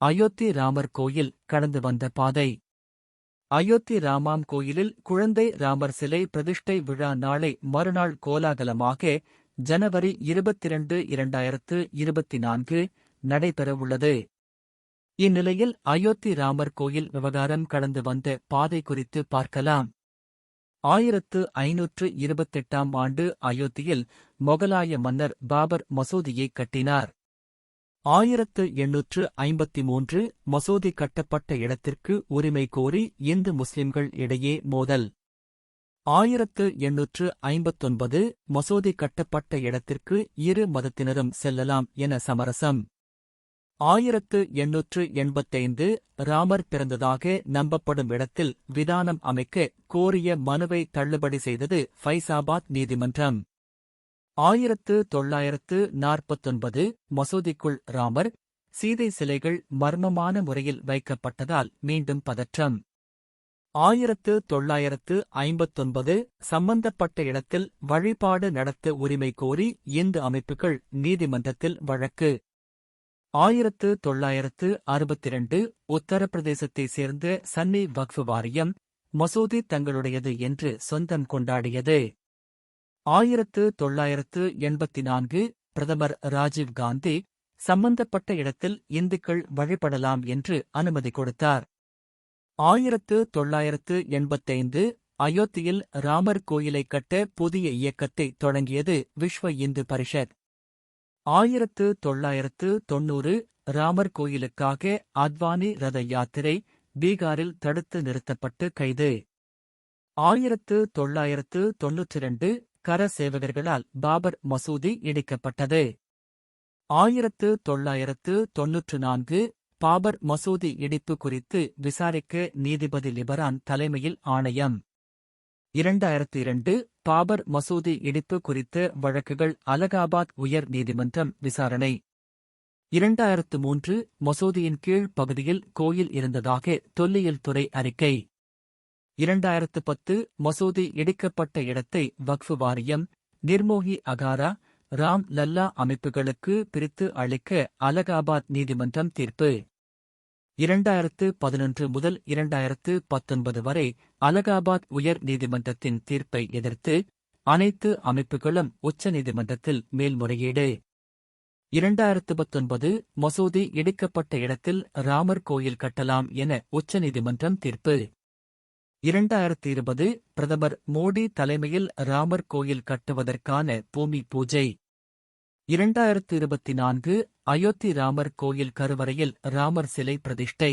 அயோத்தி ராமர் கோயில் கடந்து வந்த பாதை. அயோத்தி ராமாம் கோயிலில் குழந்தை ராமர் சிலை பிரதிஷ்டை விழா நாளை மறுநாள் கோலாகலமாக ஜனவரி 22, 2024 நடைபெறவுள்ளது. இந்நிலையில் அயோத்தி ராமர் கோயில் விவகாரம் கடந்து வந்த பாதை குறித்து பார்க்கலாம். 1528ஆம் ஆண்டு அயோத்தியில் மொகலாய மன்னர் பாபர் மசூதியை கட்டினார். 1853 மசூதி கட்டப்பட்ட இடத்திற்கு உரிமை கோரி இந்து முஸ்லிம்கள் இடையே மோதல். 1859 மசூதி கட்டப்பட்ட இடத்திற்கு இரு மதத்தினரும் செல்லலாம் என சமரசம். 1885 ராமர் பிறந்ததாக நம்பப்படும் இடத்தில் விதானம் அமைக்க கோரிய மனுவை தள்ளுபடி செய்தது ஃபைசாபாத் நீதிமன்றம். 1949 மசூதிக்குள் ராமர், சீதை சிலைகள் மர்மமான முறையில் வைக்கப்பட்டதால் மீண்டும் பதற்றம். 1959 சம்பந்தப்பட்ட இடத்தில் வழிபாடு நடத்த உரிமை கோரி இந்து அமைப்புகள் நீதிமன்றத்தில் வழக்கு. 1962 உத்தரப்பிரதேசத்தைச் சேர்ந்த சன்னி வக்ஃப் வாரியம் மசூதி தங்களுடையது என்று சொந்தம் கொண்டாடியது. 1984 பிரதமர் ராஜீவ் காந்தி சம்பந்தப்பட்ட இடத்தில் இந்துக்கள் வழிபடலாம் என்று அனுமதி கொடுத்தார். 1985 அயோத்தியில் ராமர் கோயிலை கட்ட புதிய இயக்கத்தை தொடங்கியது விஸ்வ இந்து பரிஷத். 1990 ராமர் கோயிலுக்காக அத்வானி ரத யாத்திரை பீகாரில் தடுத்து நிறுத்தப்பட்டு கைது. 1992 கர சேவகர்களால் பாபர் மசூதி இடிக்கப்பட்டது. 1994 பாபர் மசூதி இடிப்பு குறித்து விசாரிக்க நீதிபதி லிபரான் தலைமையில் ஆணையம். 2002 பாபர் மசூதி இடிப்பு குறித்த வழக்குகள் அலகாபாத் உயர் நீதிமன்றம் விசாரணை. 2003 மசூதியின் கீழ் பகுதியில் கோயில் இருந்ததாக தொல்லியல் துறை அறிக்கை. 2010 மசூதி இடிக்கப்பட்ட இடத்தை வக்ஃப் வாரியம், நிர்மோகி அகாரா, ராம் லல்லா அமைப்புகளுக்கு பிரித்து அளிக்க அலகாபாத் நீதிமன்றம் தீர்ப்பு. 2011 முதல் 2019 வரை அலகாபாத் உயர் நீதிமன்றத்தின் தீர்ப்பை எதிர்த்து அனைத்து அமைப்புகளும் உச்சநீதிமன்றத்தில் மேல்முறையீடு. 2019 மசூதி இடிக்கப்பட்ட இடத்தில் ராமர் கோயில் கட்டலாம் என உச்சநீதிமன்றம் தீர்ப்பு. 2020 பிரதமர் மோடி தலைமையில் ராமர் கோயில் கட்டுவதற்கான பூமி பூஜை. 2024 அயோத்தி ராமர் கோயில் கருவறையில் ராமர் சிலை பிரதிஷ்டை.